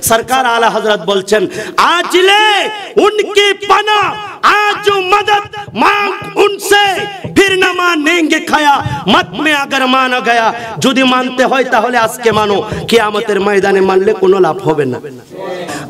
سرکار اعلی حضرت بولچن آج لے ان کی پناہ آج مدد مانگ ان سے پھر نہ مانیں گے کھایا مت میں اگر مانا گیا যদি মানতে হয় তাহলে আজকে মানো কিয়ামতের ময়দানে মানলে কোনো লাভ হবে না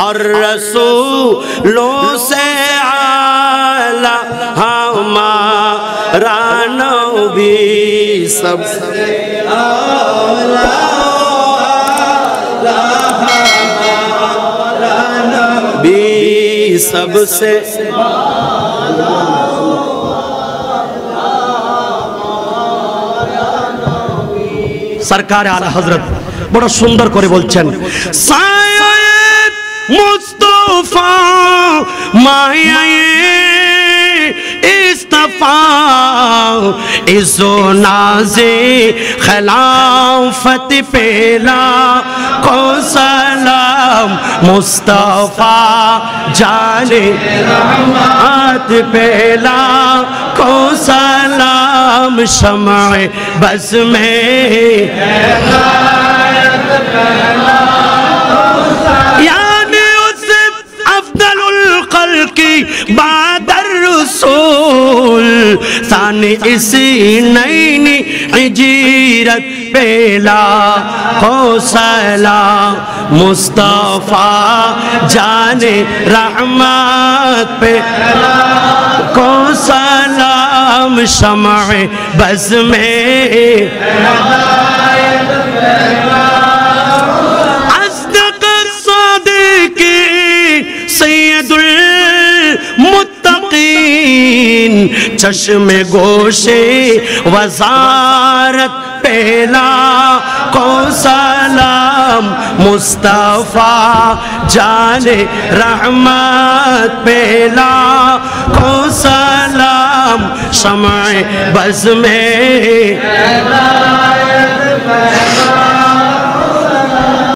اور رسولوں سے اعلیٰ ہمارا نبی سب سے اعلیٰ ہمارا نبی سب سے سرکار اعلی حضرت بڑا সুন্দর করে বলছেন مصطفیٰ مایہ استفاء عز و ناز خلافت پہلا کو سلام مصطفیٰ جان رحمت پہلا کو سلام شمع بز میں بعد الرسول ثانی اسی نئی عجیرت پہلا کو سلام مصطفیٰ جان رحمت پہلا کو سلام شمع بز میں اصدق الصادقین سید المتقین چشم گوش وزارت پہلا کو سلام مصطفیٰ جان رحمت پہلا کو سلام شمع بز میں